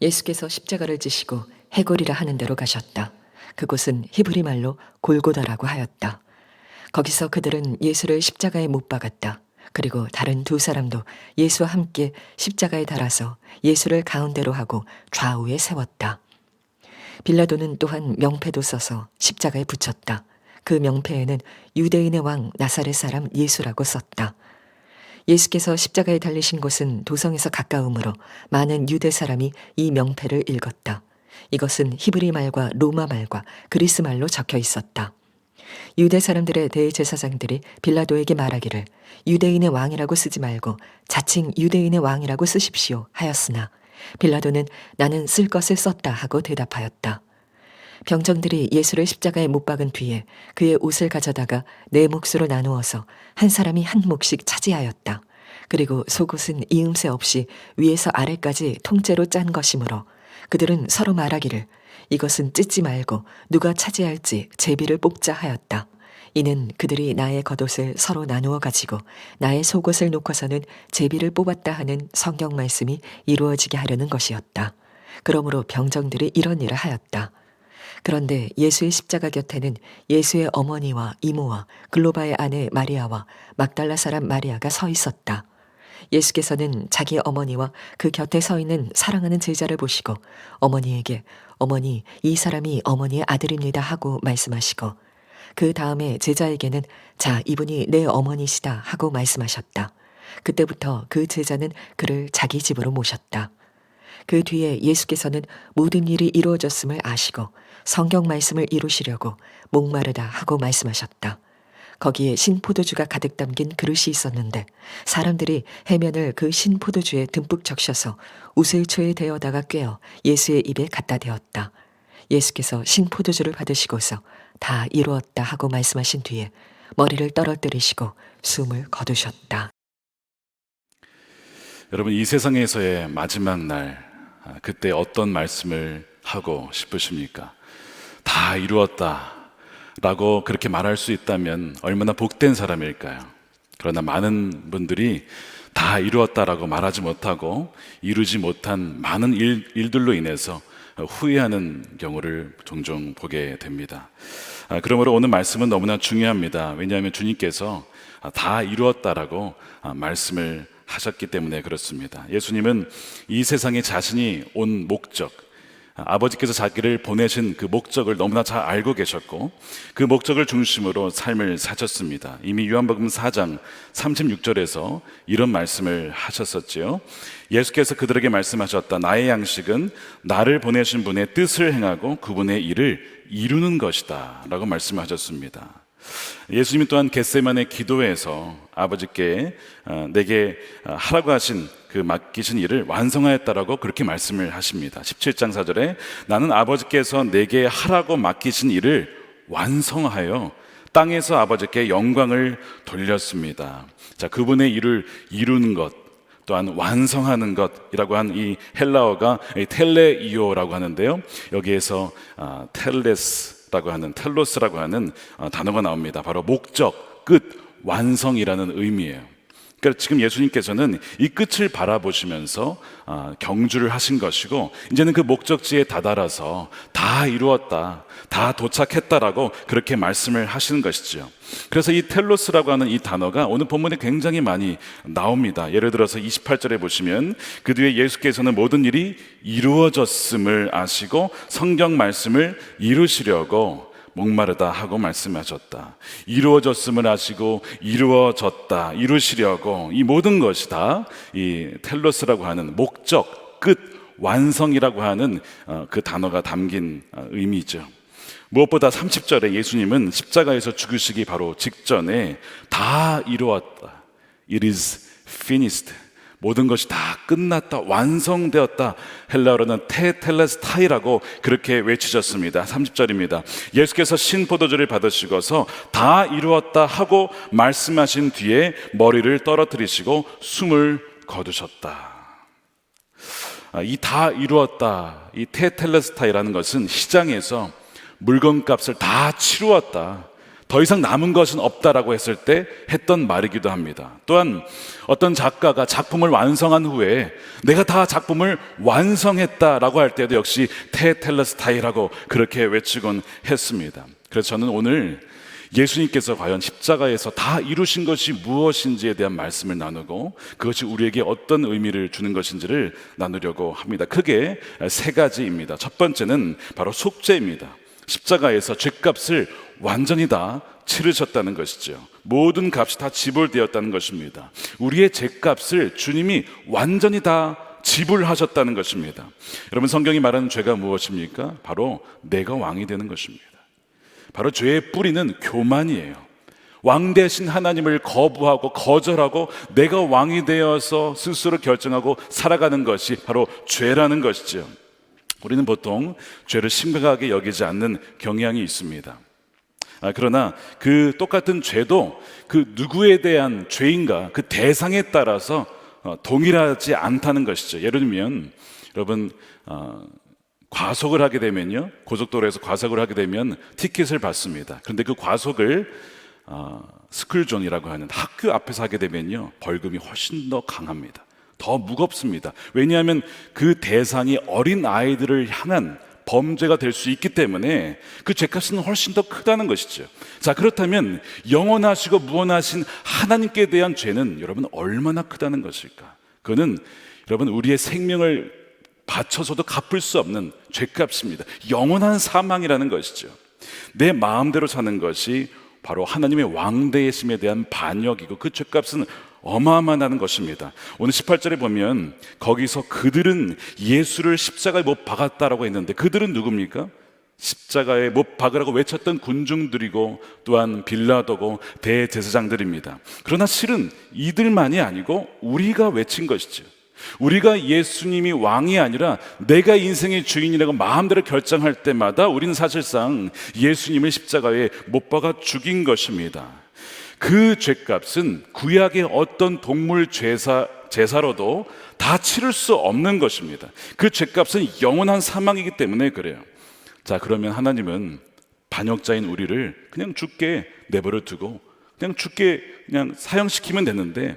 예수께서 십자가를 지시고 해골이라 하는 데로 가셨다. 그곳은 히브리 말로 골고다라고 하였다. 거기서 그들은 예수를 십자가에 못 박았다. 그리고 다른 두 사람도 예수와 함께 십자가에 달아서 예수를 가운데로 하고 좌우에 세웠다. 빌라도는 또한 명패도 써서 십자가에 붙였다. 그 명패에는 유대인의 왕 나사렛 사람 예수라고 썼다. 예수께서 십자가에 달리신 곳은 도성에서 가까우므로 많은 유대 사람이 이 명패를 읽었다. 이것은 히브리 말과 로마 말과 그리스 말로 적혀 있었다. 유대 사람들의 대제사장들이 빌라도에게 말하기를 유대인의 왕이라고 쓰지 말고 자칭 유대인의 왕이라고 쓰십시오 하였으나 빌라도는 나는 쓸 것을 썼다 하고 대답하였다. 병정들이 예수를 십자가에 못 박은 뒤에 그의 옷을 가져다가 네 몫으로 나누어서 한 사람이 한 몫씩 차지하였다. 그리고 속옷은 이음새 없이 위에서 아래까지 통째로 짠 것이므로 그들은 서로 말하기를 이것은 찢지 말고 누가 차지할지 제비를 뽑자 하였다. 이는 그들이 나의 겉옷을 서로 나누어 가지고 나의 속옷을 놓고서는 제비를 뽑았다 하는 성경 말씀이 이루어지게 하려는 것이었다. 그러므로 병정들이 이런 일을 하였다. 그런데 예수의 십자가 곁에는 예수의 어머니와 이모와 글로바의 아내 마리아와 막달라 사람 마리아가 서 있었다. 예수께서는 자기 어머니와 그 곁에 서 있는 사랑하는 제자를 보시고 어머니에게 어머니 이 사람이 어머니의 아들입니다 하고 말씀하시고 그 다음에 제자에게는 자 이분이 내 어머니시다 하고 말씀하셨다. 그때부터 그 제자는 그를 자기 집으로 모셨다. 그 뒤에 예수께서는 모든 일이 이루어졌음을 아시고 성경 말씀을 이루시려고 목마르다 하고 말씀하셨다. 거기에 신포도주가 가득 담긴 그릇이 있었는데 사람들이 해면을 그 신포도주에 듬뿍 적셔서 우슬초에 데어다가 꿰어 예수의 입에 갖다 대었다. 예수께서 신포도주를 받으시고서 다 이루었다 하고 말씀하신 뒤에 머리를 떨어뜨리시고 숨을 거두셨다. 여러분, 이 세상에서의 마지막 날, 그때 어떤 말씀을 하고 싶으십니까? 다 이루었다 라고 그렇게 말할 수 있다면 얼마나 복된 사람일까요? 그러나 많은 분들이 다 이루었다라고 말하지 못하고 이루지 못한 많은 일들로 인해서 후회하는 경우를 종종 보게 됩니다. 그러므로 오늘 말씀은 너무나 중요합니다. 왜냐하면 주님께서 다 이루었다라고 말씀을 하셨기 때문에 그렇습니다. 예수님은 이 세상에 자신이 온 목적, 아버지께서 자기를 보내신 그 목적을 너무나 잘 알고 계셨고 그 목적을 중심으로 삶을 사셨습니다. 이미 요한복음 4장 36절에서 이런 말씀을 하셨었지요. 예수께서 그들에게 말씀하셨다. 나의 양식은 나를 보내신 분의 뜻을 행하고 그분의 일을 이루는 것이다 라고 말씀하셨습니다. 예수님이 또한 겟세마네 기도에서 아버지께 내게 하라고 하신 그 맡기신 일을 완성하였다라고 그렇게 말씀을 하십니다. 17장 4절에 나는 아버지께서 내게 하라고 맡기신 일을 완성하여 땅에서 아버지께 영광을 돌렸습니다. 자, 그분의 일을 이루는 것 또한 완성하는 것이라고 한 이 헬라어가 텔레이오라고 하는데요, 여기에서 텔레스라고 하는 텔로스라고 하는 단어가 나옵니다. 바로 목적, 끝, 완성이라는 의미예요. 그러니까 지금 예수님께서는 이 끝을 바라보시면서 경주를 하신 것이고 이제는 그 목적지에 다다라서 다 이루었다, 다 도착했다라고 그렇게 말씀을 하시는 것이죠. 그래서 이 텔로스라고 하는 이 단어가 오늘 본문에 굉장히 많이 나옵니다. 예를 들어서 28절에 보시면 그 뒤에 예수께서는 모든 일이 이루어졌음을 아시고 성경 말씀을 이루시려고 목마르다 하고 말씀하셨다. 이루어졌음을 아시고 이루어졌다, 이루시려고 이 모든 것이 다 이 텔로스라고 하는 목적, 끝, 완성이라고 하는 그 단어가 담긴 의미죠. 무엇보다 30절에 예수님은 십자가에서 죽으시기 바로 직전에 다 이루었다, It is finished, 모든 것이 다 끝났다, 완성되었다, 헬라어로는 테텔레스타이라고 그렇게 외치셨습니다. 30절입니다. 예수께서 신포도주를 받으시고서 다 이루었다 하고 말씀하신 뒤에 머리를 떨어뜨리시고 숨을 거두셨다. 이 다 이루었다, 이 테텔레스타이라는 것은 시장에서 물건값을 다 치루었다, 더 이상 남은 것은 없다라고 했을 때 했던 말이기도 합니다. 또한 어떤 작가가 작품을 완성한 후에 내가 다 작품을 완성했다라고 할 때도 역시 테텔레스타이라고 그렇게 외치곤 했습니다. 그래서 저는 오늘 예수님께서 과연 십자가에서 다 이루신 것이 무엇인지에 대한 말씀을 나누고 그것이 우리에게 어떤 의미를 주는 것인지를 나누려고 합니다. 크게 세 가지입니다. 첫 번째는 바로 속죄입니다. 십자가에서 죗값을 완전히 다 치르셨다는 것이죠. 모든 값이 다 지불되었다는 것입니다. 우리의 죗값을 주님이 완전히 다 지불하셨다는 것입니다. 여러분, 성경이 말하는 죄가 무엇입니까? 바로 내가 왕이 되는 것입니다. 바로 죄의 뿌리는 교만이에요. 왕 대신 하나님을 거부하고 거절하고 내가 왕이 되어서 스스로 결정하고 살아가는 것이 바로 죄라는 것이죠. 우리는 보통 죄를 심각하게 여기지 않는 경향이 있습니다. 그러나 그 똑같은 죄도 그 누구에 대한 죄인가 그 대상에 따라서 동일하지 않다는 것이죠. 예를 들면 여러분, 과속을 하게 되면요, 고속도로에서 과속을 하게 되면 티켓을 받습니다. 그런데 그 과속을 스쿨존이라고 하는 학교 앞에서 하게 되면요, 벌금이 훨씬 더 강합니다. 더 무겁습니다. 왜냐하면 그 대상이 어린 아이들을 향한 범죄가 될 수 있기 때문에 그 죄값은 훨씬 더 크다는 것이죠. 자, 그렇다면 영원하시고 무한하신 하나님께 대한 죄는 여러분 얼마나 크다는 것일까? 그거는 여러분 우리의 생명을 바쳐서도 갚을 수 없는 죄값입니다. 영원한 사망이라는 것이죠. 내 마음대로 사는 것이 바로 하나님의 왕되심에 대한 반역이고 그 죄값은 어마어마한 것입니다. 오늘 18절에 보면 거기서 그들은 예수를 십자가에 못 박았다라고 했는데 그들은 누굽니까? 십자가에 못 박으라고 외쳤던 군중들이고 또한 빌라도고 대제사장들입니다. 그러나 실은 이들만이 아니고 우리가 외친 것이죠. 우리가 예수님이 왕이 아니라 내가 인생의 주인이라고 마음대로 결정할 때마다 우리는 사실상 예수님을 십자가에 못 박아 죽인 것입니다. 그 죄값은 구약의 어떤 동물 제사로도 다 치를 수 없는 것입니다. 그 죄값은 영원한 사망이기 때문에 그래요. 자, 그러면 하나님은 반역자인 우리를 그냥 죽게 내버려 두고 그냥 죽게 그냥 사형시키면 되는데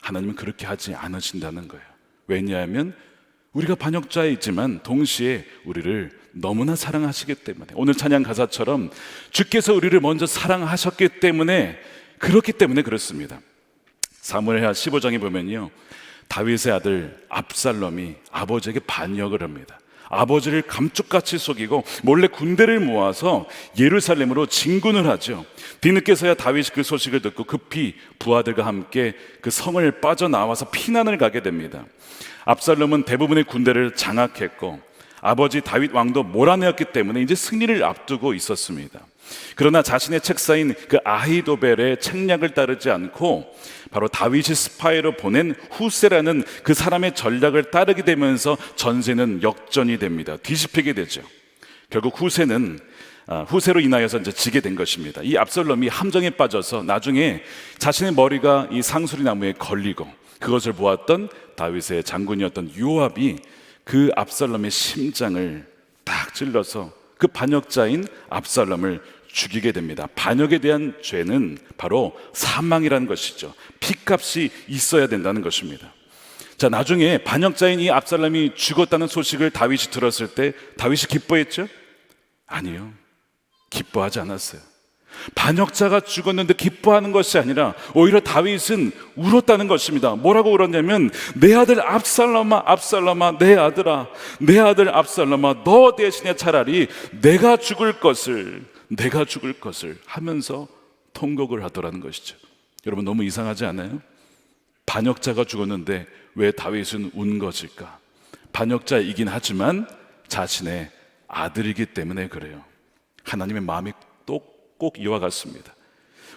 하나님은 그렇게 하지 않으신다는 거예요. 왜냐하면 우리가 반역자이지만 동시에 우리를 너무나 사랑하시기 때문에, 오늘 찬양 가사처럼 주께서 우리를 먼저 사랑하셨기 때문에 그렇기 때문에 그렇습니다. 사무엘하 15장에 보면요, 다윗의 아들 압살롬이 아버지에게 반역을 합니다. 아버지를 감쪽같이 속이고 몰래 군대를 모아서 예루살렘으로 진군을 하죠. 뒤늦게서야 다윗이 그 소식을 듣고 급히 부하들과 함께 그 성을 빠져나와서 피난을 가게 됩니다. 압살롬은 대부분의 군대를 장악했고 아버지 다윗 왕도 몰아내었기 때문에 이제 승리를 앞두고 있었습니다. 그러나 자신의 책사인 그 아히도벨의 책략을 따르지 않고 바로 다윗이 스파이로 보낸 후세라는 그 사람의 전략을 따르게 되면서 전세는 역전이 됩니다. 뒤집히게 되죠. 결국 후세로 인하여서 이제 지게 된 것입니다. 이 압살롬이 함정에 빠져서 나중에 자신의 머리가 이 상수리 나무에 걸리고 그것을 보았던 다윗의 장군이었던 요압이 그 압살롬의 심장을 딱 찔러서 그 반역자인 압살롬을 죽이게 됩니다. 반역에 대한 죄는 바로 사망이라는 것이죠. 피값이 있어야 된다는 것입니다. 자, 나중에 반역자인 이 압살롬이 죽었다는 소식을 다윗이 들었을 때 다윗이 기뻐했죠? 아니요, 기뻐하지 않았어요. 반역자가 죽었는데 기뻐하는 것이 아니라 오히려 다윗은 울었다는 것입니다. 뭐라고 울었냐면 내 아들 압살롬아, 압살롬아, 내 아들아, 내 아들 압살롬아, 너 대신에 차라리 내가 죽을 것을 하면서 통곡을 하더라는 것이죠. 여러분, 너무 이상하지 않아요? 반역자가 죽었는데 왜 다윗은 운 것일까? 반역자이긴 하지만 자신의 아들이기 때문에 그래요. 하나님의 마음이 꼭 이와 같습니다.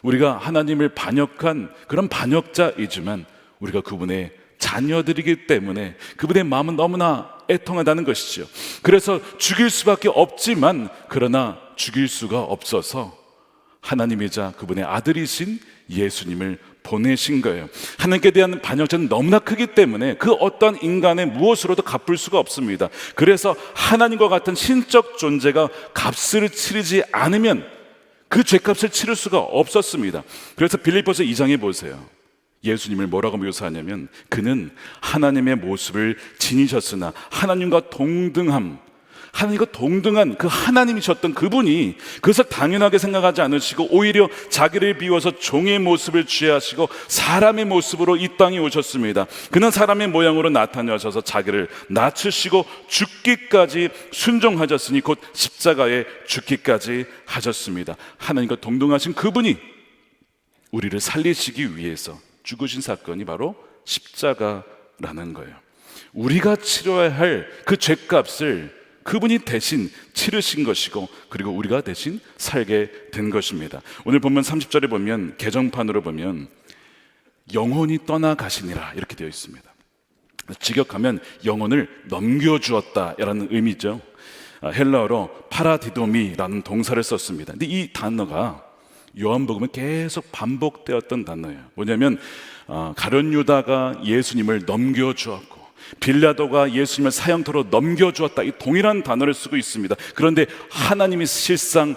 우리가 하나님을 반역한 그런 반역자이지만 우리가 그분의 자녀들이기 때문에 그분의 마음은 너무나 애통하다는 것이죠. 그래서 죽일 수밖에 없지만 그러나 죽일 수가 없어서 하나님이자 그분의 아들이신 예수님을 보내신 거예요. 하나님께 대한 반역자는 너무나 크기 때문에 그 어떤 인간의 무엇으로도 갚을 수가 없습니다. 그래서 하나님과 같은 신적 존재가 값을 치르지 않으면 그 죄값을 치를 수가 없었습니다. 그래서 빌립보서 2장에 보세요. 예수님을 뭐라고 묘사하냐면 그는 하나님의 모습을 지니셨으나 하나님과 동등한 그 하나님이셨던 그분이 그것을 당연하게 생각하지 않으시고 오히려 자기를 비워서 종의 모습을 취하시고 사람의 모습으로 이 땅에 오셨습니다. 그는 사람의 모양으로 나타나셔서 자기를 낮추시고 죽기까지 순종하셨으니 곧 십자가에 죽기까지 하셨습니다. 하나님과 동등하신 그분이 우리를 살리시기 위해서 죽으신 사건이 바로 십자가라는 거예요. 우리가 치러야 할 그 죄값을 그분이 대신 치르신 것이고 그리고 우리가 대신 살게 된 것입니다. 오늘 본문 30절에 보면 개정판으로 보면 영혼이 떠나가시니라 이렇게 되어 있습니다. 직역하면 영혼을 넘겨주었다라는 의미죠. 헬라어로 파라디도미라는 동사를 썼습니다. 근데 이 단어가 요한복음에 계속 반복되었던 단어예요. 뭐냐면 가룟 유다가 예수님을 넘겨주었고 빌라도가 예수님을 사형터로 넘겨주었다, 이 동일한 단어를 쓰고 있습니다. 그런데 하나님이 실상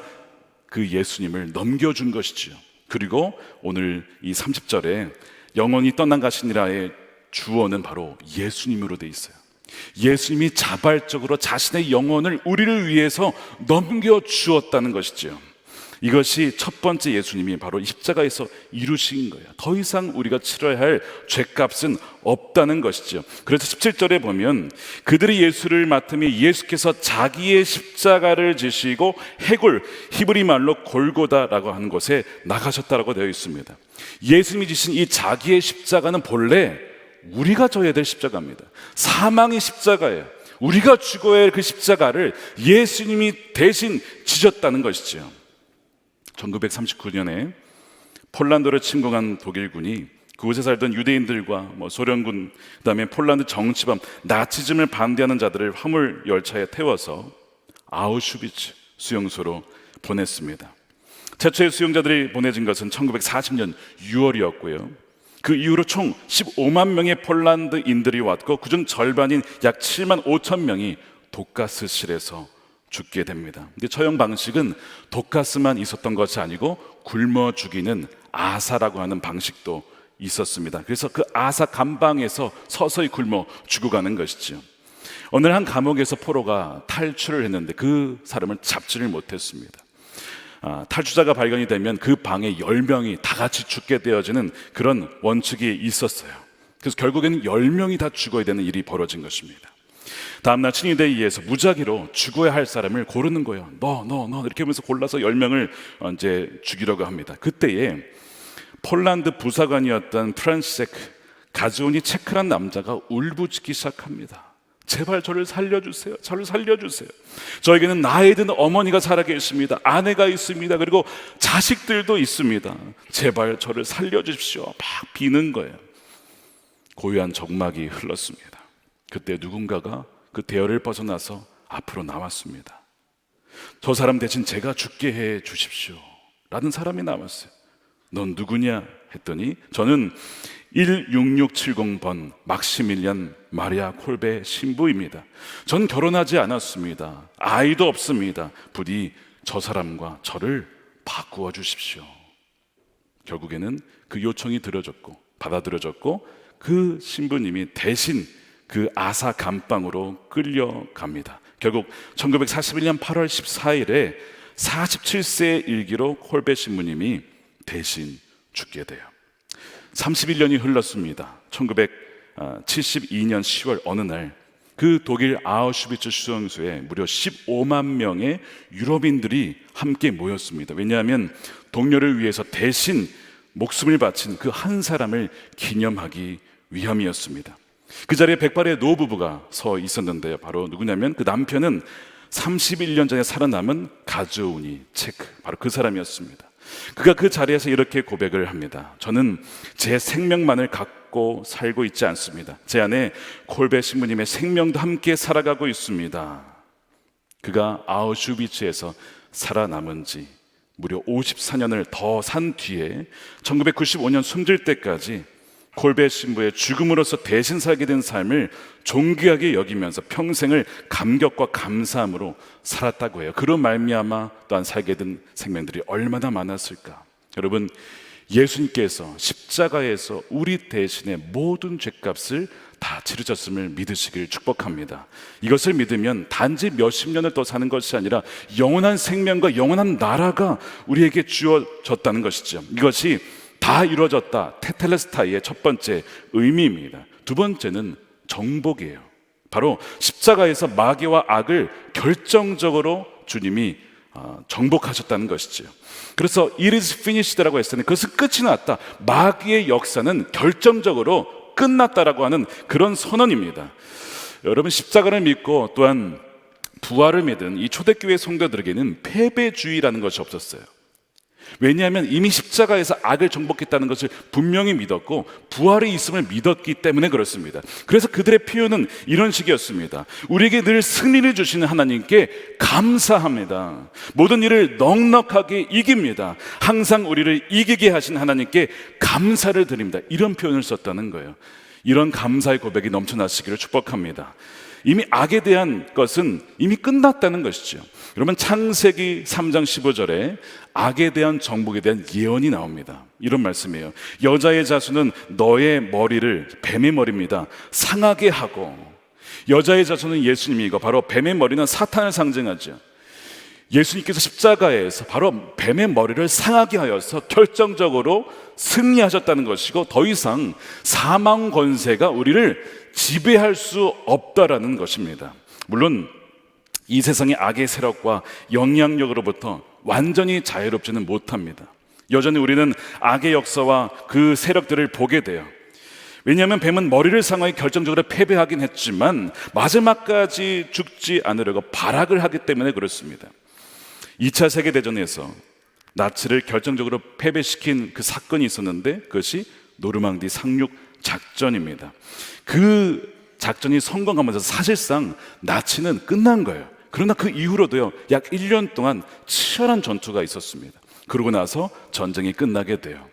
그 예수님을 넘겨준 것이지요. 그리고 오늘 이 30절에 영혼이 떠나가시니라의 주어는 바로 예수님으로 돼 있어요. 예수님이 자발적으로 자신의 영혼을 우리를 위해서 넘겨주었다는 것이죠. 이것이 첫 번째 예수님이 바로 십자가에서 이루신 거예요. 더 이상 우리가 치러야 할 죄값은 없다는 것이죠. 그래서 17절에 보면 그들이 예수를 맡으며 예수께서 자기의 십자가를 지시고 해골, 히브리 말로 골고다라고 하는 곳에 나가셨다라고 되어 있습니다. 예수님이 지신 이 자기의 십자가는 본래 우리가 져야 될 십자가입니다. 사망의 십자가예요. 우리가 죽어야 할 그 십자가를 예수님이 대신 지셨다는 것이죠. 1939년에 폴란드를 침공한 독일군이 그곳에 살던 유대인들과 소련군, 그다음에 폴란드 정치범, 나치즘을 반대하는 자들을 화물 열차에 태워서 아우슈비츠 수용소로 보냈습니다. 최초의 수용자들이 보내진 것은 1940년 6월이었고요. 그 이후로 총 15만 명의 폴란드인들이 왔고 그중 절반인 약 7만 5천 명이 독가스실에서 죽게 됩니다. 근데 처형 방식은 독가스만 있었던 것이 아니고 굶어 죽이는 아사라고 하는 방식도 있었습니다. 그래서 그 아사 감방에서 서서히 굶어 죽어가는 것이죠. 어느 한 감옥에서 포로가 탈출을 했는데 그 사람을 잡지를 못했습니다. 탈주자가 발견이 되면 그 방에 10명이 다 같이 죽게 되어지는 그런 원칙이 있었어요. 그래서 결국에는 10명이 다 죽어야 되는 일이 벌어진 것입니다. 다음날 친위대에 의해서 무작위로 죽어야 할 사람을 고르는 거예요. 너 이렇게 하면서 골라서 10명을 이제 죽이려고 합니다. 그때에 폴란드 부사관이었던 프란시세크 가즈오니 체크란 남자가 울부짖기 시작합니다. 제발 저를 살려주세요. 저를 살려주세요. 저에게는 나이 든 어머니가 살아계십니다. 아내가 있습니다. 그리고 자식들도 있습니다. 제발 저를 살려주십시오. 막 비는 거예요. 고요한 적막이 흘렀습니다. 그때 누군가가 그 대열을 벗어나서 앞으로 나왔습니다. 저 사람 대신 제가 죽게 해 주십시오 라는 사람이 나왔어요. 넌 누구냐 했더니 저는 16670번 막시밀리안 마리아 콜베 신부입니다. 전 결혼하지 않았습니다. 아이도 없습니다. 부디 저 사람과 저를 바꾸어 주십시오. 결국에는 그 요청이 받아들여졌고 그 신부님이 대신 그 아사 감방으로 끌려갑니다. 결국 1941년 8월 14일에 47세의 일기로 콜베 신부님이 대신 죽게 돼요. 31년이 흘렀습니다. 1972년 10월 어느 날 그 독일 아우슈비츠 수용소에 무려 15만 명의 유럽인들이 함께 모였습니다. 왜냐하면 동료를 위해서 대신 목숨을 바친 그 한 사람을 기념하기 위함이었습니다. 그 자리에 백발의 노부부가 서 있었는데요. 바로 누구냐면 그 남편은 31년 전에 살아남은 가즈오니 체크, 바로 그 사람이었습니다. 그가 그 자리에서 이렇게 고백을 합니다. 저는 제 생명만을 갖고 살고 있지 않습니다. 제 안에 콜베 신부님의 생명도 함께 살아가고 있습니다. 그가 아우슈비츠에서 살아남은 지 무려 54년을 더 산 뒤에 1995년 숨질 때까지 골배 신부의 죽음으로써 대신 살게 된 삶을 존귀하게 여기면서 평생을 감격과 감사함으로 살았다고 해요. 그런 말미암아 또한 살게 된 생명들이 얼마나 많았을까. 여러분, 예수님께서 십자가에서 우리 대신에 모든 죄값을 다 치르셨음을 믿으시길 축복합니다. 이것을 믿으면 단지 몇십 년을 더 사는 것이 아니라 영원한 생명과 영원한 나라가 우리에게 주어졌다는 것이죠. 이것이 다 이루어졌다, 테텔레스타이의 첫 번째 의미입니다. 두 번째는 정복이에요. 바로 십자가에서 마귀와 악을 결정적으로 주님이 정복하셨다는 것이죠. 그래서 it is finished라고 했을 때 그것은 끝이 났다, 마귀의 역사는 결정적으로 끝났다라고 하는 그런 선언입니다. 여러분, 십자가를 믿고 또한 부활을 믿은 이 초대교회 성도들에게는 패배주의라는 것이 없었어요. 왜냐하면 이미 십자가에서 악을 정복했다는 것을 분명히 믿었고 부활이 있음을 믿었기 때문에 그렇습니다. 그래서 그들의 표현은 이런 식이었습니다. 우리에게 늘 승리를 주시는 하나님께 감사합니다. 모든 일을 넉넉하게 이깁니다. 항상 우리를 이기게 하신 하나님께 감사를 드립니다. 이런 표현을 썼다는 거예요. 이런 감사의 고백이 넘쳐나시기를 축복합니다. 이미 악에 대한 것은 이미 끝났다는 것이죠. 여러분, 창세기 3장 15절에 악에 대한 정복에 대한 예언이 나옵니다. 이런 말씀이에요. 여자의 자손은 너의 머리를, 뱀의 머리입니다, 상하게 하고. 여자의 자손은 예수님이고 바로 뱀의 머리는 사탄을 상징하죠. 예수님께서 십자가에서 바로 뱀의 머리를 상하게 하여서 결정적으로 승리하셨다는 것이고 더 이상 사망 권세가 우리를 지배할 수 없다라는 것입니다. 물론 이 세상의 악의 세력과 영향력으로부터 완전히 자유롭지는 못합니다. 여전히 우리는 악의 역사와 그 세력들을 보게 돼요. 왜냐하면 뱀은 머리를 상하게 결정적으로 패배하긴 했지만 마지막까지 죽지 않으려고 발악을 하기 때문에 그렇습니다. 2차 세계대전에서 나치를 결정적으로 패배시킨 그 사건이 있었는데 그것이 노르망디 상륙 작전입니다. 그 작전이 성공하면서 사실상 나치는 끝난 거예요. 그러나 그 이후로도요, 약 1년 동안 치열한 전투가 있었습니다. 그러고 나서 전쟁이 끝나게 돼요.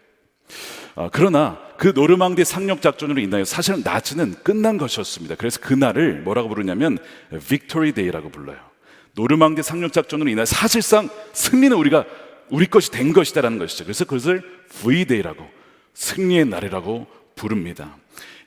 그러나 그 노르망디 상륙 작전으로 인하여 사실은 나치는 끝난 것이었습니다. 그래서 그날을 뭐라고 부르냐면 빅토리 데이라고 불러요. 노르망디 상륙 작전으로 인하여 사실상 승리는 우리 것이 된 것이다라는 것이죠. 그래서 그것을 V데이라고, 승리의 날이라고 부릅니다.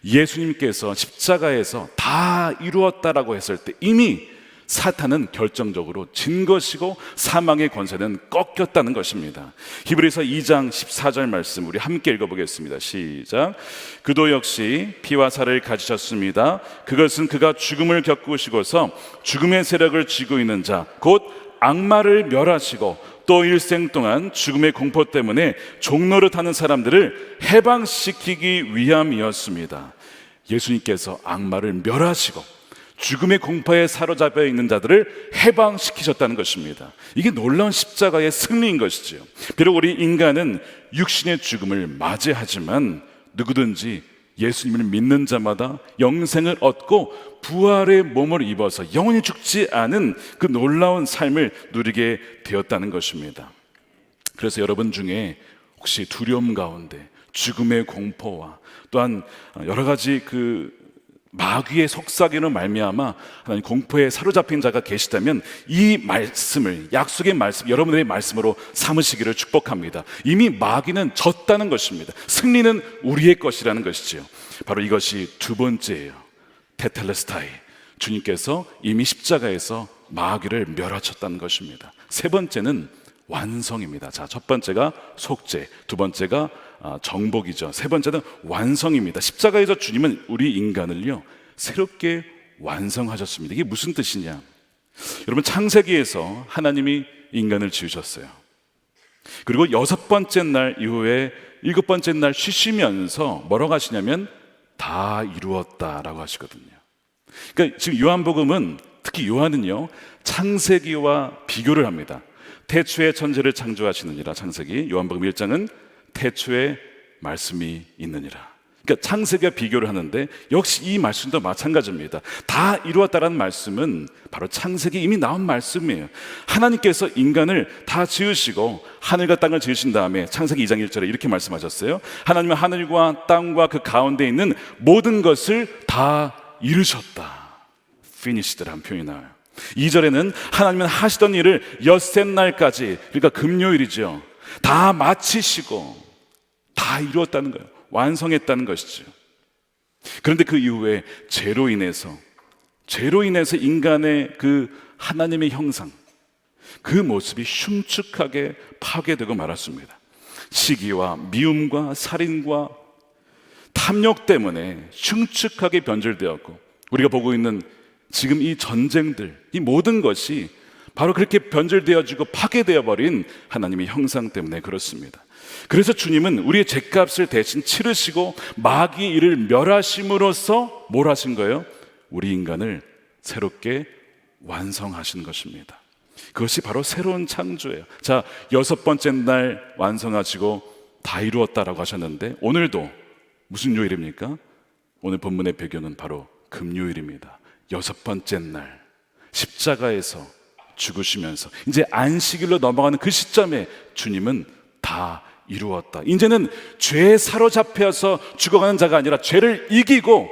예수님께서 십자가에서 다 이루었다라고 했을 때 이미 사탄은 결정적으로 진 것이고 사망의 권세는 꺾였다는 것입니다. 히브리서 2장 14절 말씀 우리 함께 읽어보겠습니다. 시작. 그도 역시 피와 살을 가지셨습니다. 그것은 그가 죽음을 겪으시고서 죽음의 세력을 쥐고 있는 자 곧 악마를 멸하시고 또 일생 동안 죽음의 공포 때문에 종노릇하는 사람들을 해방시키기 위함이었습니다. 예수님께서 악마를 멸하시고 죽음의 공포에 사로잡혀 있는 자들을 해방시키셨다는 것입니다. 이게 놀라운 십자가의 승리인 것이죠. 비록 우리 인간은 육신의 죽음을 맞이하지만 누구든지 예수님을 믿는 자마다 영생을 얻고 부활의 몸을 입어서 영원히 죽지 않은 그 놀라운 삶을 누리게 되었다는 것입니다. 그래서 여러분 중에 혹시 두려움 가운데 죽음의 공포와 또한 여러 가지 그 마귀의 속삭이는 말미암아 하나님 공포에 사로잡힌 자가 계시다면 이 말씀을, 약속의 말씀, 여러분들의 말씀으로 삼으시기를 축복합니다. 이미 마귀는 졌다는 것입니다. 승리는 우리의 것이라는 것이죠. 바로 이것이 두 번째예요. 테텔레스타이, 주님께서 이미 십자가에서 마귀를 멸하셨다는 것입니다. 세 번째는 완성입니다. 자, 첫 번째가 속죄, 두 번째가 정복이죠. 세 번째는 완성입니다. 십자가에서 주님은 우리 인간을요 새롭게 완성하셨습니다. 이게 무슨 뜻이냐? 여러분, 창세기에서 하나님이 인간을 지으셨어요. 그리고 여섯 번째 날 이후에 일곱 번째 날 쉬시면서 뭐라고 하시냐면 다 이루었다라고 하시거든요. 그러니까 지금 요한복음은, 특히 요한은요 창세기와 비교를 합니다. 태초에 천지를 창조하시느니라. 창세기 요한복음 1장은 태초에 말씀이 있느니라. 그러니까 창세기와 비교를 하는데 역시 이 말씀도 마찬가지입니다. 다 이루었다라는 말씀은 바로 창세기 이미 나온 말씀이에요. 하나님께서 인간을 다 지으시고 하늘과 땅을 지으신 다음에 창세기 2장 1절에 이렇게 말씀하셨어요. 하나님은 하늘과 땅과 그 가운데 있는 모든 것을 다 이루셨다. finished라는 표현이 나와요. 2절에는 하나님은 하시던 일을 엿새 날까지, 그러니까 금요일이죠, 다 마치시고 다 이루었다는 거예요. 완성했다는 것이죠. 그런데 그 이후에 죄로 인해서 인간의 그 하나님의 형상, 그 모습이 흉측하게 파괴되고 말았습니다. 시기와 미움과 살인과 탐욕 때문에 흉측하게 변질되었고, 우리가 보고 있는 지금 이 전쟁들, 이 모든 것이 바로 그렇게 변질되어지고 파괴되어 버린 하나님의 형상 때문에 그렇습니다. 그래서 주님은 우리의 죄값을 대신 치르시고 마귀의 일을 멸하심으로써 뭘 하신 거예요? 우리 인간을 새롭게 완성하신 것입니다. 그것이 바로 새로운 창조예요. 자, 6번째 날 완성하시고 다 이루었다라고 하셨는데, 오늘도 무슨 요일입니까? 오늘 본문의 배경은 바로 금요일입니다. 6번째 날 십자가에서 죽으시면서 이제 안식일로 넘어가는 그 시점에 주님은 다 이루었다. 이제는 죄에 사로잡혀서 죽어가는 자가 아니라 죄를 이기고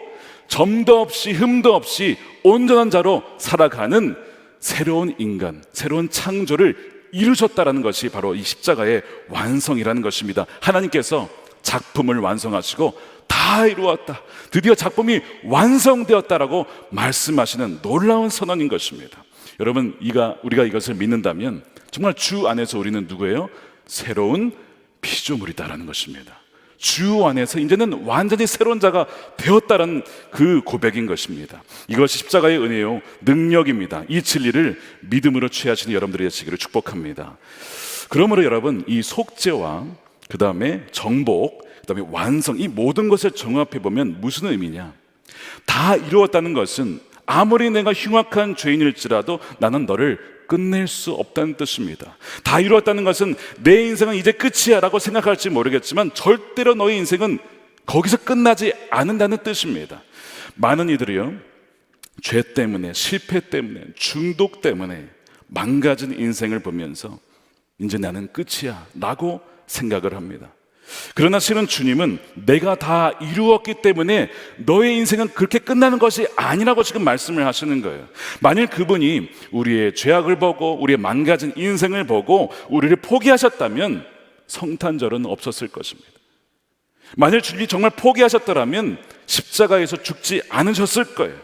점도 없이 흠도 없이 온전한 자로 살아가는 새로운 인간, 새로운 창조를 이루셨다라는 것이 바로 이 십자가의 완성이라는 것입니다. 하나님께서 작품을 완성하시고 다 이루었다, 드디어 작품이 완성되었다라고 말씀하시는 놀라운 선언인 것입니다. 여러분, 우리가 이것을 믿는다면 정말 주 안에서 우리는 누구예요? 새로운 피조물이다라는 것입니다. 주 안에서 이제는 완전히 새로운 자가 되었다는 그 고백인 것입니다. 이것이 십자가의 은혜요, 능력입니다. 이 진리를 믿음으로 취하시는 여러분들이 되시기를 축복합니다. 그러므로 여러분, 이 속죄와 그 다음에 정복, 그 다음에 완성, 이 모든 것을 종합해 보면 무슨 의미냐? 다 이루었다는 것은 아무리 내가 흉악한 죄인일지라도 나는 너를 끝낼 수 없다는 뜻입니다. 다 이루었다는 것은 내 인생은 이제 끝이야 라고 생각할지 모르겠지만 절대로 너의 인생은 거기서 끝나지 않는다는 뜻입니다. 많은 이들이요, 죄 때문에, 실패 때문에, 중독 때문에 망가진 인생을 보면서 이제 나는 끝이야 라고 생각을 합니다. 그러나 실은 주님은 내가 다 이루었기 때문에 너의 인생은 그렇게 끝나는 것이 아니라고 지금 말씀을 하시는 거예요. 만일 그분이 우리의 죄악을 보고 우리의 망가진 인생을 보고 우리를 포기하셨다면 성탄절은 없었을 것입니다. 만일 주님이 정말 포기하셨더라면 십자가에서 죽지 않으셨을 거예요.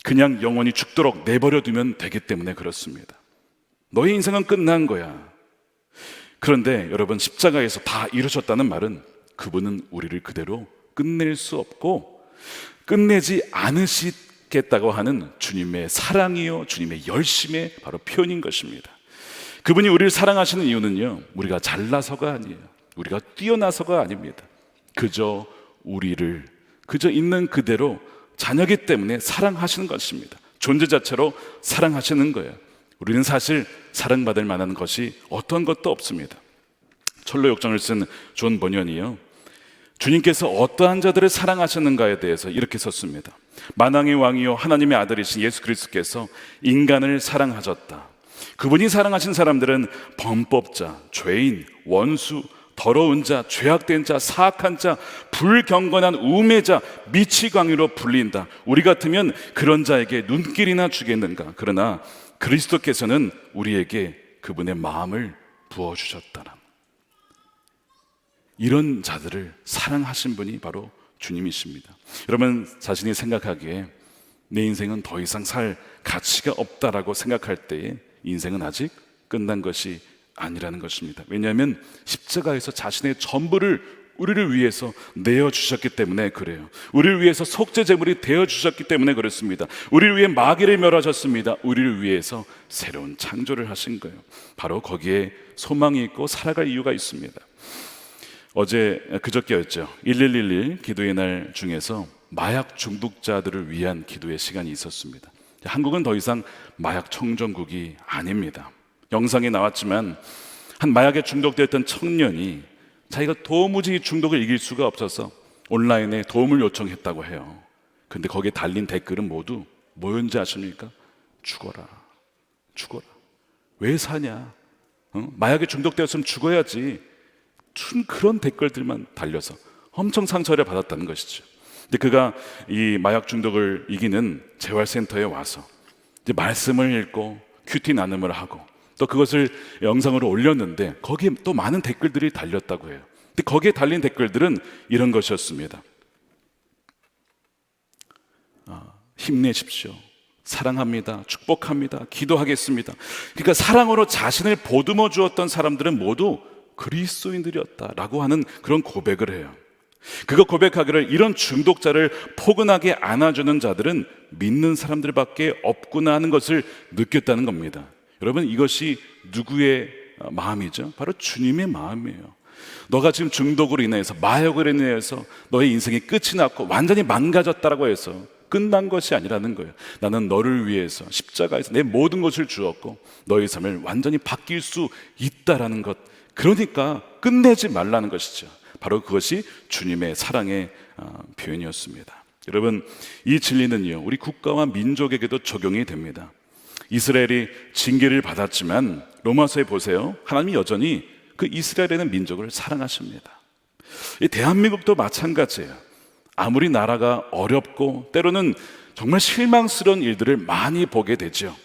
그냥 영원히 죽도록 내버려 두면 되기 때문에 그렇습니다. 너의 인생은 끝난 거야. 그런데 여러분, 십자가에서 다 이루셨다는 말은 그분은 우리를 그대로 끝낼 수 없고 끝내지 않으시겠다고 하는 주님의 사랑이요, 주님의 열심의 바로 표현인 것입니다. 그분이 우리를 사랑하시는 이유는요, 우리가 잘나서가 아니에요, 우리가 뛰어나서가 아닙니다. 그저 우리를 그저 있는 그대로 자녀이기 때문에 사랑하시는 것입니다. 존재 자체로 사랑하시는 거예요. 우리는 사실 사랑받을 만한 것이 어떤 것도 없습니다. 철로 역정을 쓴 존 번연이요, 주님께서 어떠한 자들을 사랑하셨는가에 대해서 이렇게 썼습니다. 만왕의 왕이요 하나님의 아들이신 예수 그리스도께서 인간을 사랑하셨다. 그분이 사랑하신 사람들은 범법자, 죄인, 원수, 더러운 자, 죄악된 자, 사악한 자, 불경건한 우매자, 미치광이로 불린다. 우리 같으면 그런 자에게 눈길이나 주겠는가. 그러나 그리스도께서는 우리에게 그분의 마음을 부어주셨다. 이런 자들을 사랑하신 분이 바로 주님이십니다. 여러분 자신이 생각하기에 내 인생은 더 이상 살 가치가 없다라고 생각할 때에 인생은 아직 끝난 것이 아니라는 것입니다. 왜냐하면 십자가에서 자신의 전부를 우리를 위해서 내어주셨기 때문에 그래요. 우리를 위해서 속죄제물이 되어주셨기 때문에 그렇습니다. 우리를 위해 마귀를 멸하셨습니다. 우리를 위해서 새로운 창조를 하신 거예요. 바로 거기에 소망이 있고 살아갈 이유가 있습니다. 어제 그저께였죠. 1111 기도의 날 중에서 마약 중독자들을 위한 기도의 시간이 있었습니다. 한국은 더 이상 마약 청정국이 아닙니다. 영상에 나왔지만 한 마약에 중독되었던 청년이 자기가 도무지 중독을 이길 수가 없어서 온라인에 도움을 요청했다고 해요. 근데 거기에 달린 댓글은 모두 뭐였는지 아십니까? 죽어라, 죽어라. 왜 사냐? 마약에 중독되었으면 죽어야지. 그런 댓글들만 달려서 엄청 상처를 받았다는 것이죠. 근데 그가 이 마약 중독을 이기는 재활센터에 와서 이제 말씀을 읽고 큐티 나눔을 하고 또 그것을 영상으로 올렸는데 거기에 또 많은 댓글들이 달렸다고 해요. 근데 거기에 달린 댓글들은 이런 것이었습니다. 힘내십시오. 사랑합니다. 축복합니다. 기도하겠습니다. 그러니까 사랑으로 자신을 보듬어 주었던 사람들은 모두 그리스도인들이었다라고 하는 그런 고백을 해요. 그거 고백하기를 이런 중독자를 포근하게 안아주는 자들은 믿는 사람들밖에 없구나 하는 것을 느꼈다는 겁니다. 여러분, 이것이 누구의 마음이죠? 바로 주님의 마음이에요. 너가 지금 중독으로 인해서, 마약으로 인해서 너의 인생이 끝이 났고 완전히 망가졌다라고 해서 끝난 것이 아니라는 거예요. 나는 너를 위해서 십자가에서 내 모든 것을 주었고 너의 삶을 완전히 바뀔 수 있다라는 것, 그러니까 끝내지 말라는 것이죠. 바로 그것이 주님의 사랑의 표현이었습니다. 여러분, 이 진리는요, 우리 국가와 민족에게도 적용이 됩니다. 이스라엘이 징계를 받았지만 로마서에 보세요. 하나님이 여전히 그 이스라엘이라는 민족을 사랑하십니다. 이 대한민국도 마찬가지예요. 아무리 나라가 어렵고 때로는 정말 실망스러운 일들을 많이 보게 되죠.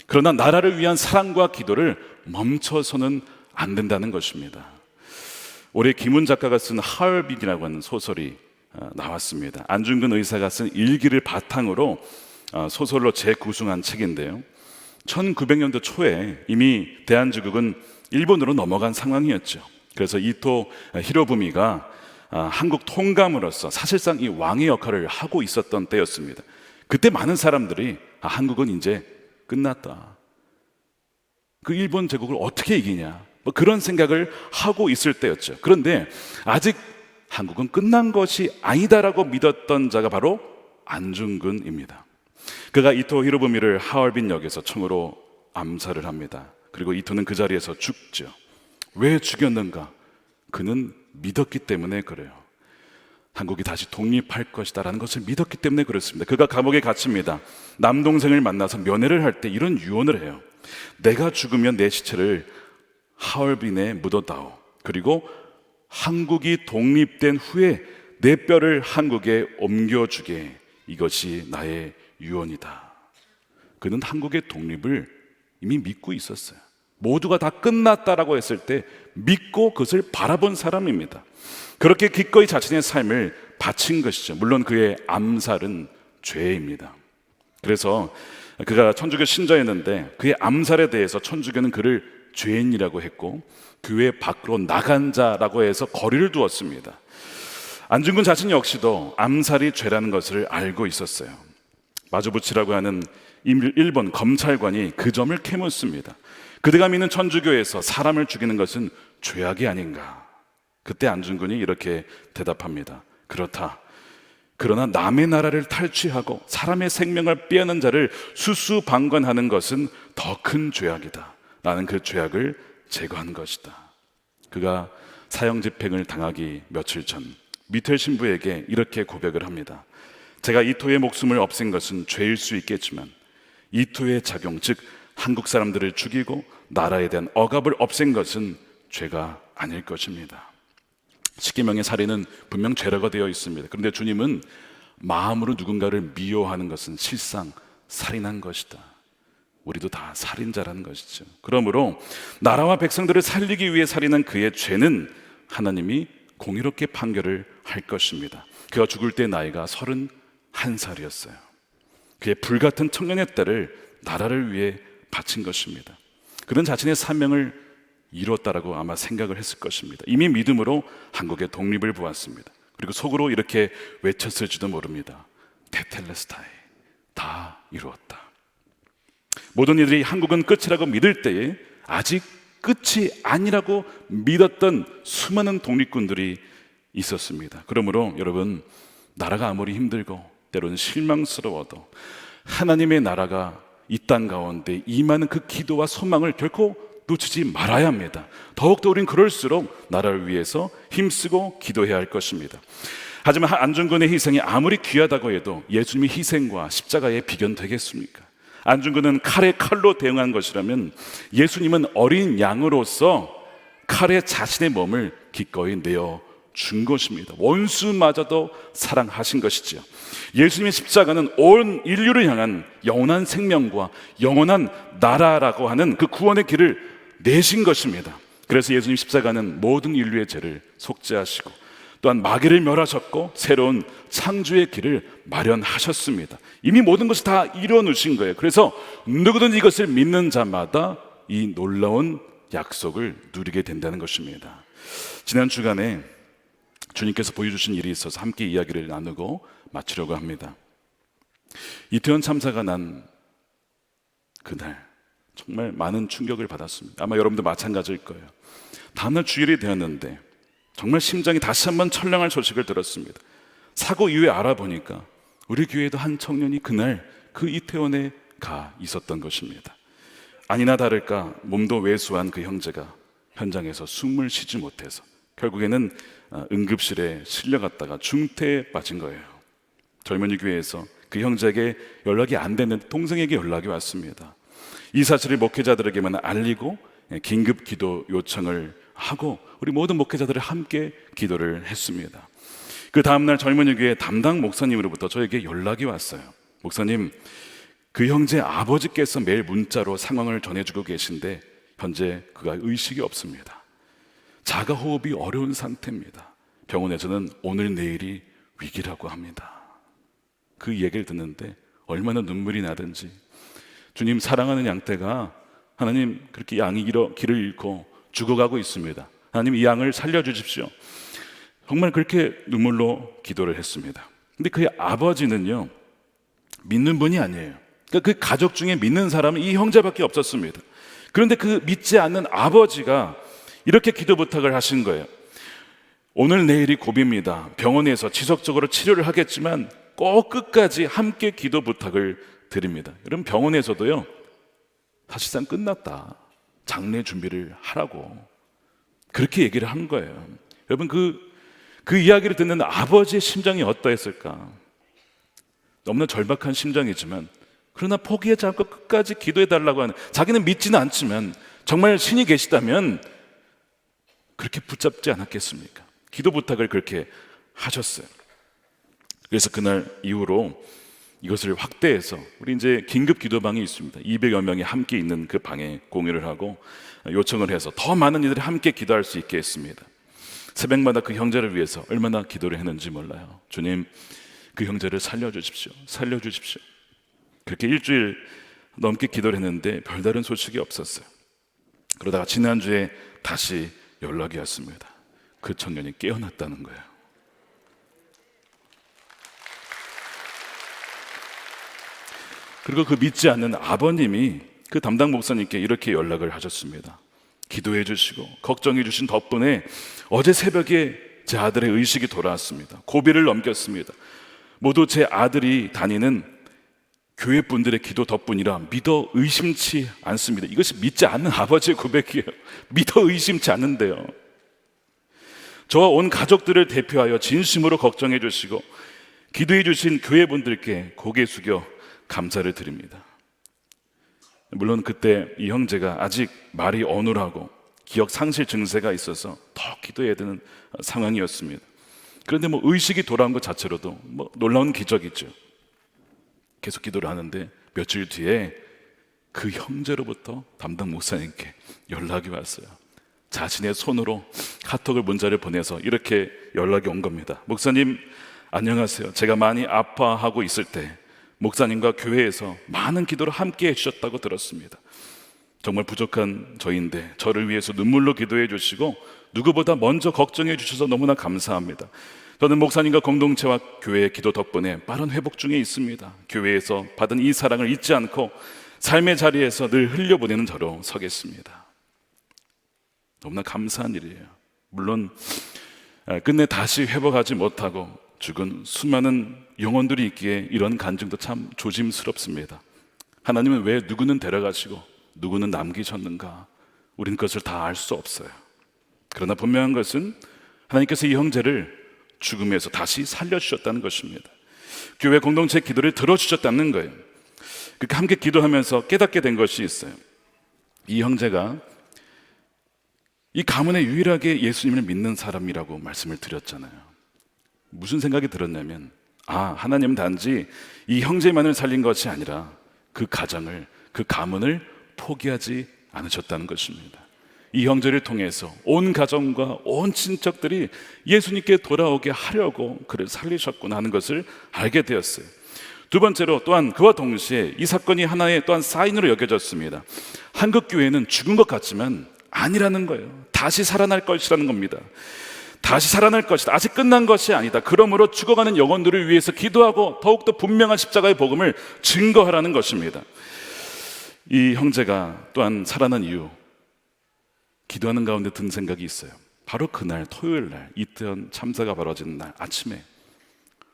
그러나 나라를 위한 사랑과 기도를 멈춰서는 안 된다는 것입니다. 올해 김훈 작가가 쓴 하얼빈이라고 하는 소설이 나왔습니다. 안중근 의사가 쓴 일기를 바탕으로 소설로 재구성한 책인데요. 1900년도 초에 이미 대한제국은 일본으로 넘어간 상황이었죠. 그래서 이토 히로부미가 한국 통감으로서 사실상 이 왕의 역할을 하고 있었던 때였습니다. 그때 많은 사람들이 한국은 이제 끝났다. 그 일본 제국을 어떻게 이기냐, 뭐 그런 생각을 하고 있을 때였죠. 그런데 아직 한국은 끝난 것이 아니다라고 믿었던 자가 바로 안중근입니다. 그가 이토 히로부미를 하얼빈 역에서 총으로 암살을 합니다. 그리고 이토는 그 자리에서 죽죠. 왜 죽였는가? 그는 믿었기 때문에 그래요. 한국이 다시 독립할 것이다라는 것을 믿었기 때문에 그렇습니다. 그가 감옥에 갇힙니다. 남동생을 만나서 면회를 할 때 이런 유언을 해요. 내가 죽으면 내 시체를 하얼빈에 묻어다오. 그리고 한국이 독립된 후에 내 뼈를 한국에 옮겨주게. 이것이 나의 유언이다. 그는 한국의 독립을 이미 믿고 있었어요. 모두가 다 끝났다라고 했을 때 믿고 그것을 바라본 사람입니다. 그렇게 기꺼이 자신의 삶을 바친 것이죠. 물론 그의 암살은 죄입니다. 그래서 그가 천주교 신자였는데 그의 암살에 대해서 천주교는 그를 죄인이라고 했고 교회 밖으로 나간 자라고 해서 거리를 두었습니다. 안중근 자신 역시도 암살이 죄라는 것을 알고 있었어요. 마주부치라고 하는 일본 검찰관이 그 점을 캐묻습니다. 그대가 믿는 천주교에서 사람을 죽이는 것은 죄악이 아닌가? 그때 안중근이 이렇게 대답합니다. 그렇다. 그러나 남의 나라를 탈취하고 사람의 생명을 빼앗는 자를 수수방관하는 것은 더 큰 죄악이다. 나는 그 죄악을 제거한 것이다. 그가 사형집행을 당하기 며칠 전 미텔 신부에게 이렇게 고백을 합니다. 제가 이토의 목숨을 없앤 것은 죄일 수 있겠지만 이토의 작용, 즉 한국 사람들을 죽이고 나라에 대한 억압을 없앤 것은 죄가 아닐 것입니다. 십계명의 살인은 분명 죄라고 되어 있습니다. 그런데 주님은 마음으로 누군가를 미워하는 것은 실상 살인한 것이다. 우리도 다 살인자라는 것이죠. 그러므로 나라와 백성들을 살리기 위해 살인한 그의 죄는 하나님이 공의롭게 판결을 할 것입니다. 그가 죽을 때 나이가 31살이었어요. 그의 불같은 청년의 때를 나라를 위해 바친 것입니다. 그는 자신의 사명을 이뤘다라고 아마 생각을 했을 것입니다. 이미 믿음으로 한국의 독립을 보았습니다. 그리고 속으로 이렇게 외쳤을지도 모릅니다. 테텔레스타이, 다 이루었다. 모든 이들이 한국은 끝이라고 믿을 때에 아직 끝이 아니라고 믿었던 수많은 독립군들이 있었습니다. 그러므로 여러분, 나라가 아무리 힘들고 때로는 실망스러워도 하나님의 나라가 이 땅 가운데 임하는 그 기도와 소망을 결코 놓치지 말아야 합니다. 더욱더 우린 그럴수록 나라를 위해서 힘쓰고 기도해야 할 것입니다. 하지만 안중근의 희생이 아무리 귀하다고 해도 예수님의 희생과 십자가에 비견되겠습니까? 안중근은 칼에 칼로 대응한 것이라면 예수님은 어린 양으로서 칼에 자신의 몸을 기꺼이 내어 준 것입니다. 원수마저도 사랑하신 것이지요. 예수님의 십자가는 온 인류를 향한 영원한 생명과 영원한 나라라고 하는 그 구원의 길을 내신 것입니다. 그래서 예수님 십자가는 모든 인류의 죄를 속죄하시고 또한 마귀를 멸하셨고 새로운 창조의 길을 마련하셨습니다. 이미 모든 것을 다 이루어 놓으신 거예요. 그래서 누구든 이것을 믿는 자마다 이 놀라운 약속을 누리게 된다는 것입니다. 지난 주간에 주님께서 보여주신 일이 있어서 함께 이야기를 나누고 마치려고 합니다. 이태원 참사가 난 그날 정말 많은 충격을 받았습니다. 아마 여러분도 마찬가지일 거예요. 다음날 주일이 되었는데 정말 심장이 다시 한번 철렁할 소식을 들었습니다. 사고 이후에 알아보니까 우리 교회에도 한 청년이 그날 그 이태원에 가 있었던 것입니다. 아니나 다를까 몸도 왜소한 그 형제가 현장에서 숨을 쉬지 못해서 결국에는 응급실에 실려갔다가 중태에 빠진 거예요. 젊은이 교회에서 그 형제에게 연락이 안 됐는데 동생에게 연락이 왔습니다. 이 사실을 목회자들에게만 알리고 긴급 기도 요청을 하고 우리 모든 목회자들이 함께 기도를 했습니다. 그 다음날 젊은이 교회 담당 목사님으로부터 저에게 연락이 왔어요. 목사님, 그 형제 아버지께서 매일 문자로 상황을 전해주고 계신데 현재 그가 의식이 없습니다. 자가 호흡이 어려운 상태입니다. 병원에서는 오늘 내일이 위기라고 합니다. 그 얘기를 듣는데 얼마나 눈물이 나든지, 주님 사랑하는 양떼가 하나님 그렇게 양이 길을 잃고 죽어가고 있습니다. 하나님 이 양을 살려주십시오. 정말 그렇게 눈물로 기도를 했습니다. 근데 그의 아버지는요 믿는 분이 아니에요. 그러니까 그 가족 중에 믿는 사람은 이 형제밖에 없었습니다. 그런데 그 믿지 않는 아버지가 이렇게 기도 부탁을 하신 거예요. 오늘 내일이 고비입니다. 병원에서 지속적으로 치료를 하겠지만 꼭 끝까지 함께 기도 부탁을 드립니다. 여러분, 병원에서도요 사실상 끝났다, 장례 준비를 하라고 그렇게 얘기를 한 거예요. 여러분, 그 이야기를 듣는 아버지의 심정이 어떠했을까? 너무나 절박한 심정이지만 그러나 포기하지 않고 끝까지 기도해달라고 하는, 자기는 믿지는 않지만 정말 신이 계시다면 그렇게 붙잡지 않았겠습니까? 기도 부탁을 그렇게 하셨어요. 그래서 그날 이후로 이것을 확대해서 우리 이제 긴급 기도방이 있습니다. 200여 명이 함께 있는 그 방에 공유를 하고 요청을 해서 더 많은 이들이 함께 기도할 수 있게 했습니다. 새벽마다 그 형제를 위해서 얼마나 기도를 했는지 몰라요. 주님, 그 형제를 살려주십시오. 살려주십시오. 그렇게 일주일 넘게 기도를 했는데 별다른 소식이 없었어요. 그러다가 지난주에 다시 연락이 왔습니다. 그 청년이 깨어났다는 거예요. 그리고 그 믿지 않는 아버님이 그 담당 목사님께 이렇게 연락을 하셨습니다. 기도해 주시고 걱정해 주신 덕분에 어제 새벽에 제 아들의 의식이 돌아왔습니다. 고비를 넘겼습니다. 모두 제 아들이 다니는 교회 분들의 기도 덕분이라 믿어 의심치 않습니다. 이것이 믿지 않는 아버지의 고백이에요. 믿어 의심치 않는데요. 저와 온 가족들을 대표하여 진심으로 걱정해 주시고 기도해 주신 교회 분들께 고개 숙여 감사를 드립니다. 물론 그때 이 형제가 아직 말이 어눌하고 기억 상실 증세가 있어서 더 기도해야 되는 상황이었습니다. 그런데 의식이 돌아온 것 자체로도 놀라운 기적이죠. 계속 기도를 하는데 며칠 뒤에 그 형제로부터 담당 목사님께 연락이 왔어요. 자신의 손으로 카톡을 문자를 보내서 이렇게 연락이 온 겁니다. 목사님 안녕하세요. 제가 많이 아파하고 있을 때 목사님과 교회에서 많은 기도를 함께 해주셨다고 들었습니다. 정말 부족한 저인데 저를 위해서 눈물로 기도해 주시고 누구보다 먼저 걱정해 주셔서 너무나 감사합니다. 저는 목사님과 공동체와 교회의 기도 덕분에 빠른 회복 중에 있습니다. 교회에서 받은 이 사랑을 잊지 않고 삶의 자리에서 늘 흘려보내는 저로 서겠습니다. 너무나 감사한 일이에요. 물론 끝내 다시 회복하지 못하고 죽은 수많은 영혼들이 있기에 이런 간증도 참 조심스럽습니다. 하나님은 왜 누구는 데려가시고 누구는 남기셨는가? 우리는 그것을 다 알 수 없어요. 그러나 분명한 것은 하나님께서 이 형제를 죽음에서 다시 살려주셨다는 것입니다. 교회 공동체 기도를 들어주셨다는 거예요. 그러니까 함께 기도하면서 깨닫게 된 것이 있어요. 이 형제가 이 가문에 유일하게 예수님을 믿는 사람이라고 말씀을 드렸잖아요. 무슨 생각이 들었냐면, 하나님은 단지 이 형제만을 살린 것이 아니라 그 가정을, 그 가문을 포기하지 않으셨다는 것입니다. 이 형제를 통해서 온 가정과 온 친척들이 예수님께 돌아오게 하려고 그를 살리셨구나 하는 것을 알게 되었어요. 두 번째로 또한 그와 동시에 이 사건이 하나의 또한 사인으로 여겨졌습니다. 한국 교회는 죽은 것 같지만 아니라는 거예요. 다시 살아날 것이라는 겁니다. 다시 살아날 것이다. 아직 끝난 것이 아니다. 그러므로 죽어가는 영혼들을 위해서 기도하고 더욱더 분명한 십자가의 복음을 증거하라는 것입니다. 이 형제가 또한 살아난 이유, 기도하는 가운데 든 생각이 있어요. 바로 그날 토요일 날, 이태원 참사가 벌어진 날 아침에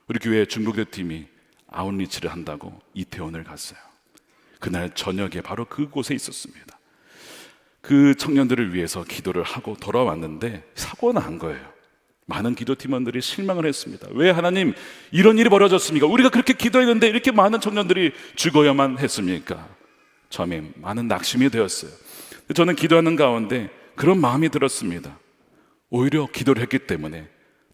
우리 교회 중국대 팀이 아웃리치를 한다고 이태원을 갔어요. 그날 저녁에 바로 그곳에 있었습니다. 그 청년들을 위해서 기도를 하고 돌아왔는데 사고가 난 거예요. 많은 기도팀원들이 실망을 했습니다. 왜 하나님 이런 일이 벌어졌습니까? 우리가 그렇게 기도했는데 이렇게 많은 청년들이 죽어야만 했습니까? 처음에 많은 낙심이 되었어요. 저는 기도하는 가운데 그런 마음이 들었습니다. 오히려 기도를 했기 때문에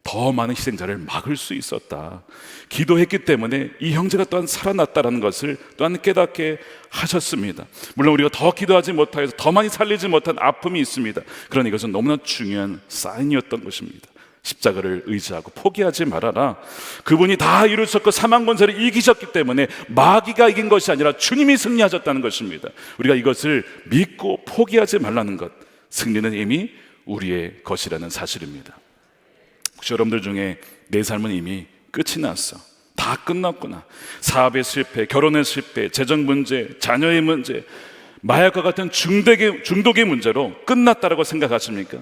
더 많은 희생자를 막을 수 있었다. 기도했기 때문에 이 형제가 또한 살아났다는 것을 또한 깨닫게 하셨습니다. 물론 우리가 더 기도하지 못해서 더 많이 살리지 못한 아픔이 있습니다. 그러나 이것은 너무나 중요한 사인이었던 것입니다. 십자가를 의지하고 포기하지 말아라. 그분이 다 이루셨고 사망 권세를 이기셨기 때문에 마귀가 이긴 것이 아니라 주님이 승리하셨다는 것입니다. 우리가 이것을 믿고 포기하지 말라는 것, 승리는 이미 우리의 것이라는 사실입니다. 혹시 여러분들 중에 내 삶은 이미 끝이 났어, 다 끝났구나, 사업의 실패, 결혼의 실패, 재정 문제, 자녀의 문제, 마약과 같은 중독의 문제로 끝났다라고 생각하십니까?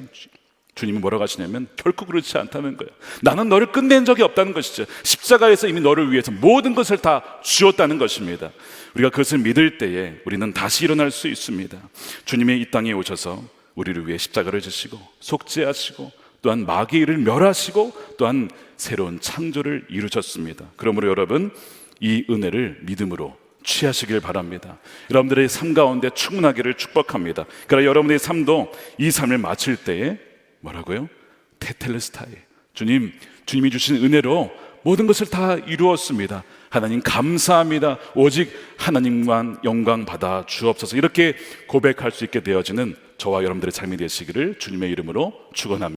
주님이 뭐라고 하시냐면 결코 그렇지 않다는 거예요. 나는 너를 끝낸 적이 없다는 것이죠. 십자가에서 이미 너를 위해서 모든 것을 다 주었다는 것입니다. 우리가 그것을 믿을 때에 우리는 다시 일어날 수 있습니다. 주님이 이 땅에 오셔서 우리를 위해 십자가를 지시고 속죄하시고 또한 마귀의 일을 멸하시고 또한 새로운 창조를 이루셨습니다. 그러므로 여러분, 이 은혜를 믿음으로 취하시길 바랍니다. 여러분들의 삶 가운데 충만하기를 축복합니다. 그러나 여러분의 삶도 이 삶을 마칠 때에 뭐라고요? 테텔레스타이, 주님이 주신 은혜로 모든 것을 다 이루었습니다. 하나님 감사합니다. 오직 하나님만 영광 받아 주옵소서. 이렇게 고백할 수 있게 되어지는 저와 여러분들의 삶이 되시기를 주님의 이름으로 축원합니다.